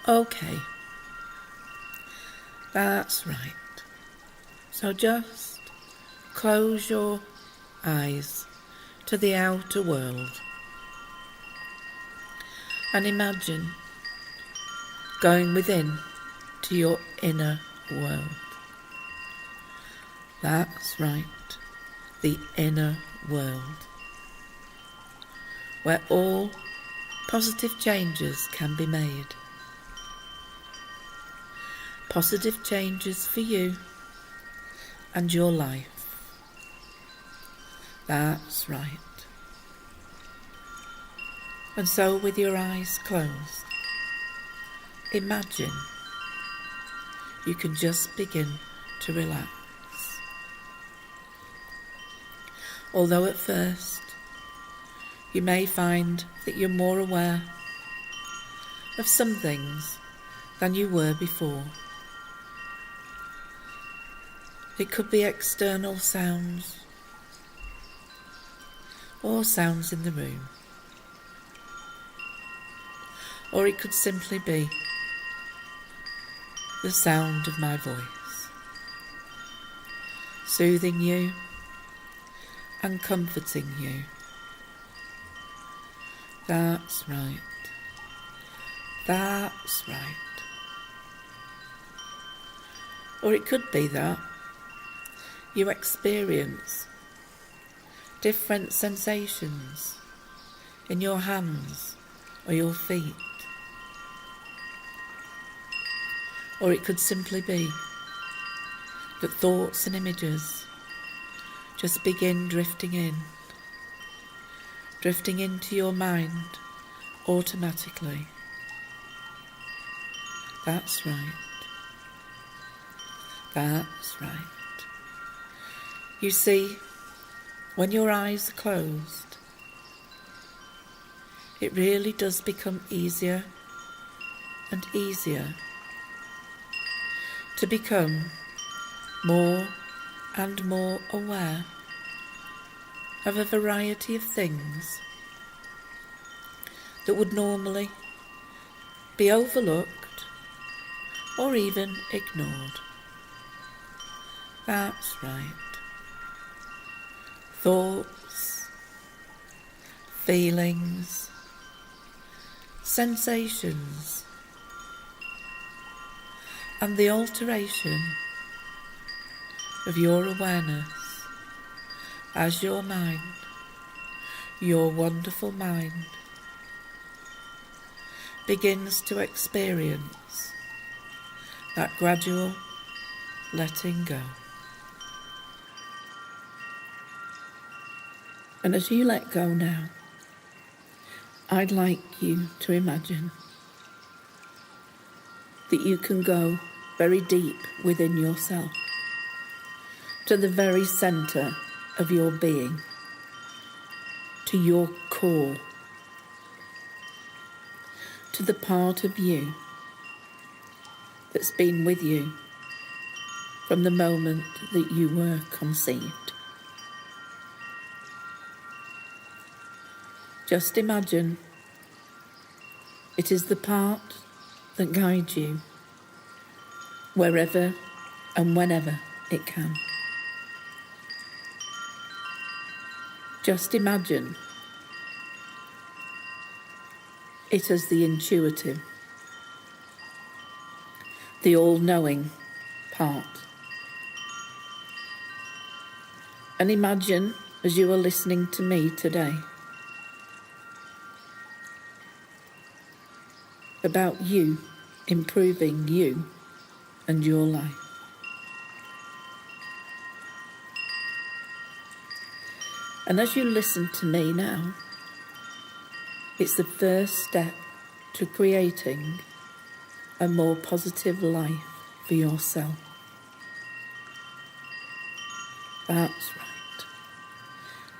Okay, that's right. So just close your eyes to the outer world and imagine going within to your inner world. That's right, the inner world, where all positive changes can be made. Positive changes for you and your life. That's right. And so with your eyes closed, imagine you can just begin to relax. Although at first you may find that you're more aware of some things than you were before. It could be external sounds or sounds in the room. Or it could simply be the sound of my voice, soothing you and comforting you. That's right. That's right. Or it could be that you experience different sensations in your hands or your feet. Or it could simply be that thoughts and images just begin drifting into your mind automatically. That's right. That's right. You see, when your eyes are closed, it really does become easier and easier to become more and more aware of a variety of things that would normally be overlooked or even ignored. That's right. Thoughts, feelings, sensations, and the alteration of your awareness as your mind, your wonderful mind, begins to experience that gradual letting go. And as you let go now, I'd like you to imagine that you can go very deep within yourself, to the very centre of your being, to your core, to the part of you that's been with you from the moment that you were conceived. Just imagine it is the part that guides you wherever and whenever it can. Just imagine it as the intuitive, the all-knowing part. And imagine as you are listening to me today about you improving you and your life. And as you listen to me now, it's the first step to creating a more positive life for yourself. That's right.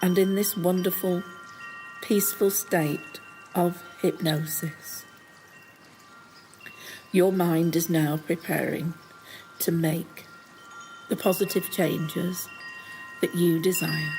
And in this wonderful, peaceful state of hypnosis, your mind is now preparing to make the positive changes that you desire.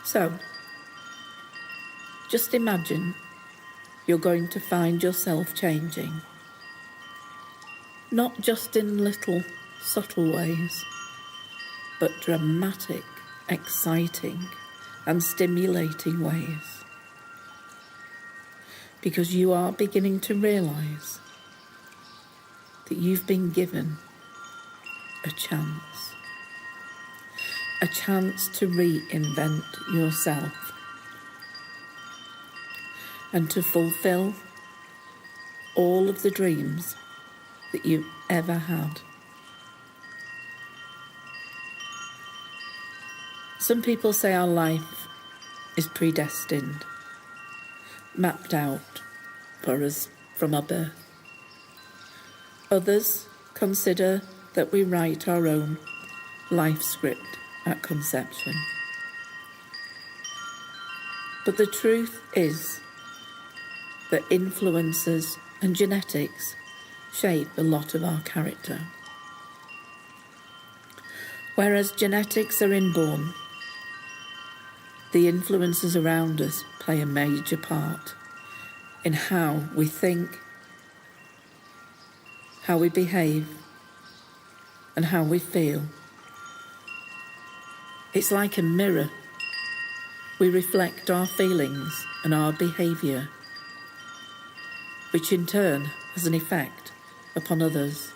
So, just imagine you're going to find yourself changing. Not just in little, subtle ways, but dramatic, exciting, and stimulating ways. Because you are beginning to realise that you've been given a chance to reinvent yourself and to fulfill all of the dreams that you ever had. Some people say our life is predestined, mapped out for us from our birth. Others consider that we write our own life script at conception. But the truth is that influences and genetics shape a lot of our character. Whereas genetics are inborn, the influences around us play a major part in how we think, how we behave, and how we feel. It's like a mirror. We reflect our feelings and our behaviour, which in turn has an effect upon others.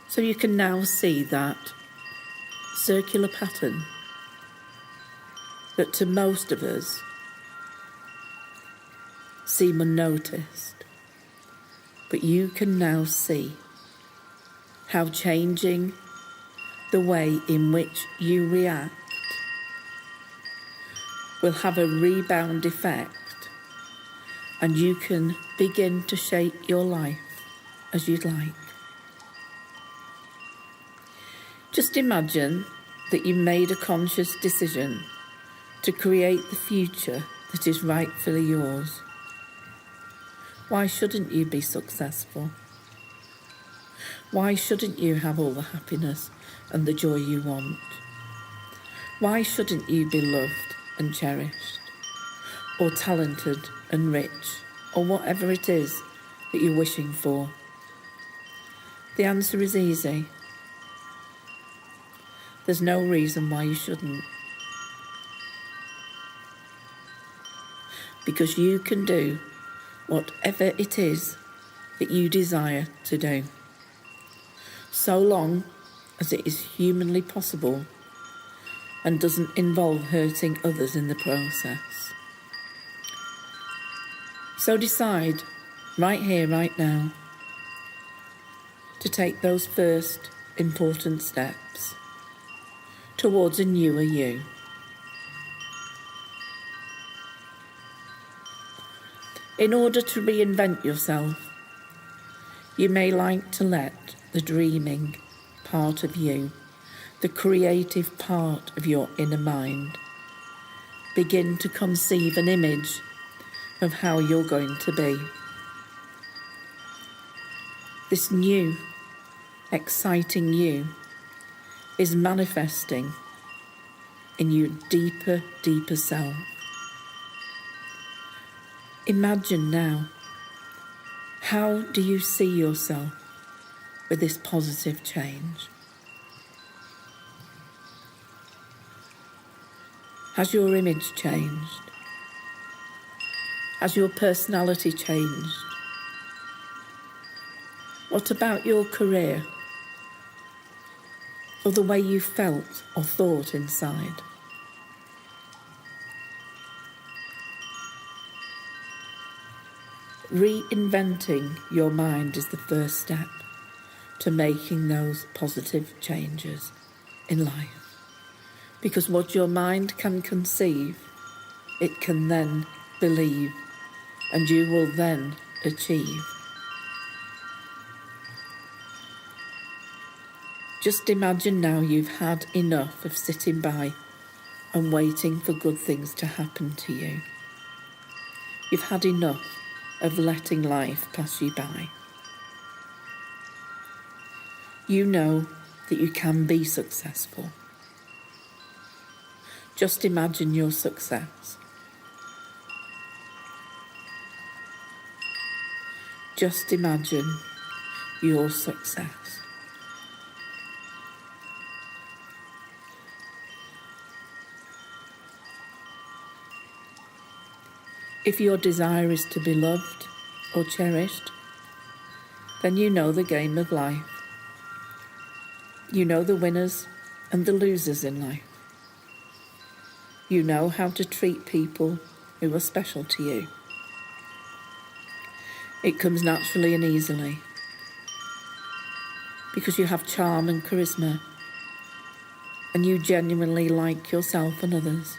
So you can now see that circular pattern that to most of us seem unnoticed. But you can now see how changing the way in which you react will have a rebound effect, and you can begin to shape your life as you'd like. Just imagine that you made a conscious decision to create the future that is rightfully yours. Why shouldn't you be successful? Why shouldn't you have all the happiness and the joy you want? Why shouldn't you be loved and cherished, or talented and rich, or whatever it is that you're wishing for? The answer is easy. There's no reason why you shouldn't. Because you can do whatever it is that you desire to do, so long as it is humanly possible and doesn't involve hurting others in the process. So decide, right here, right now, to take those first important steps towards a newer you. In order to reinvent yourself, you may like to let the dreaming part of you, the creative part of your inner mind, begin to conceive an image of how you're going to be. This new, exciting you is manifesting in your deeper, deeper self. Imagine now, how do you see yourself with this positive change? Has your image changed? Has your personality changed? What about your career? Or the way you felt or thought inside? Reinventing your mind is the first step to making those positive changes in life. Because what your mind can conceive, it can then believe, and you will then achieve. Just imagine now you've had enough of sitting by and waiting for good things to happen to you. You've had enough of letting life pass you by. You know that you can be successful. Just imagine your success. just imagine your success. If your desire is to be loved or cherished, then you know the game of life. You know the winners and the losers in life. You know how to treat people who are special to you. It comes naturally and easily because you have charm and charisma, and you genuinely like yourself and others.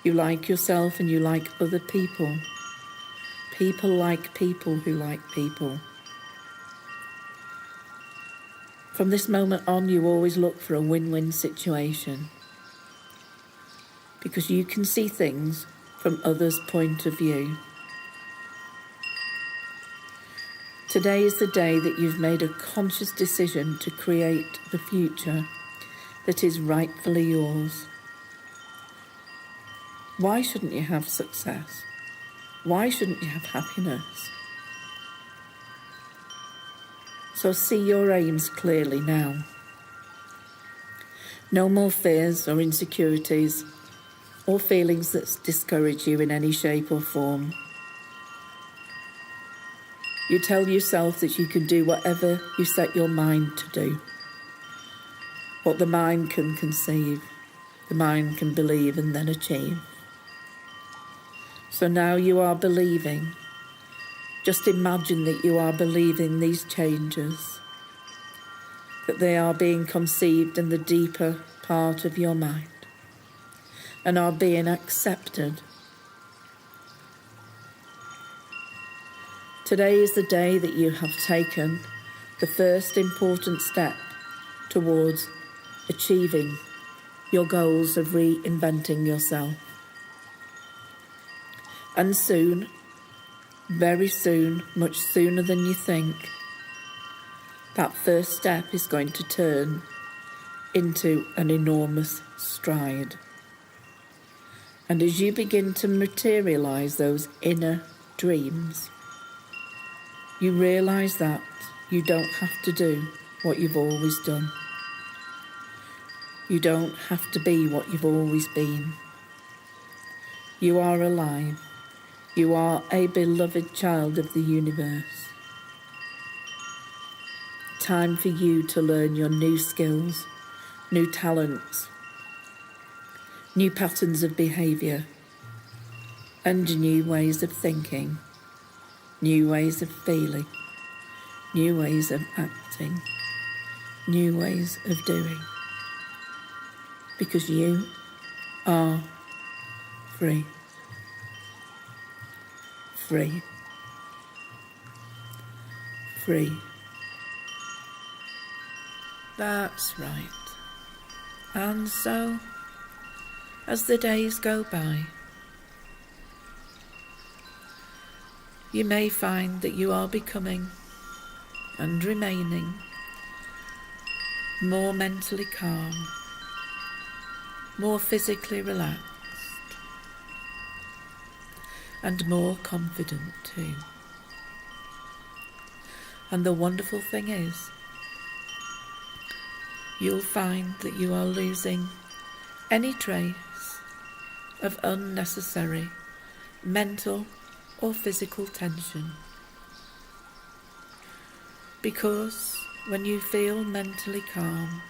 You like yourself and you like other people. People like people who like people. From this moment on, you always look for a win-win situation because you can see things from others' point of view. Today is the day that you've made a conscious decision to create the future that is rightfully yours. Why shouldn't you have success? Why shouldn't you have happiness? So see your aims clearly now. No more fears or insecurities or feelings that discourage you in any shape or form. You tell yourself that you can do whatever you set your mind to do. What the mind can conceive, the mind can believe and then achieve. So now you are believing. Just imagine that you are believing these changes, that they are being conceived in the deeper part of your mind and are being accepted. Today is the day that you have taken the first important step towards achieving your goals of reinventing yourself. And soon, very soon, much sooner than you think, that first step is going to turn into an enormous stride. And as you begin to materialise those inner dreams, you realise that you don't have to do what you've always done. You don't have to be what you've always been. You are alive. You are a beloved child of the universe. Time for you to learn your new skills, new talents, new patterns of behaviour, and new ways of thinking, new ways of feeling, new ways of acting, new ways of doing. Because you are free. Free. Free. That's right. And so, as the days go by, you may find that you are becoming and remaining more mentally calm, more physically relaxed, and more confident too. And the wonderful thing is, you'll find that you are losing any trace of unnecessary mental or physical tension. Because when you feel mentally calm,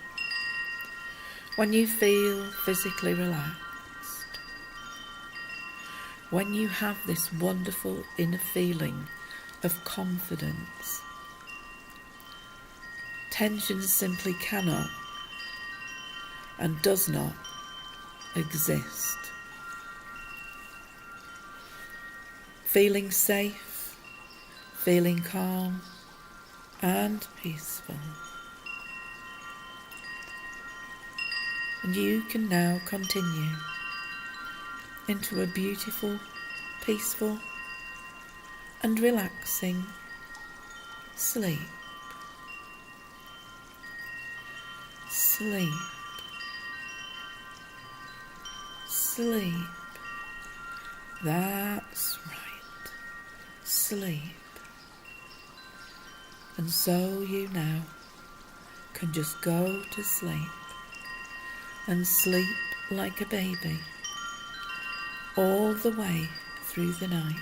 when you feel physically relaxed, when you have this wonderful inner feeling of confidence, tension simply cannot and does not exist. Feeling safe, feeling calm and peaceful. And you can now continue into a beautiful, peaceful and relaxing sleep. Sleep. Sleep. That's right. sleep. And so you now can just go to sleep and sleep like a baby all the way through the night,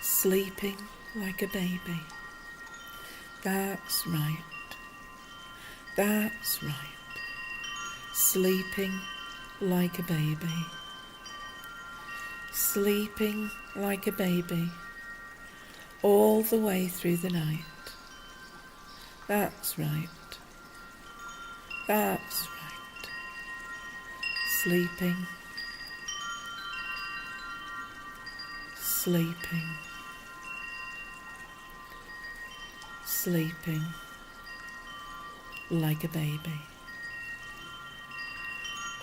sleeping like a baby. That's right. That's right. Sleeping like a baby. Sleeping like a baby all the way through the night. That's right. That's right. Sleeping. Sleeping. Sleeping like a baby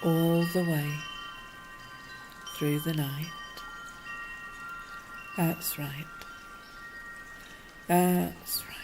all the way through the night. That's right. That's right.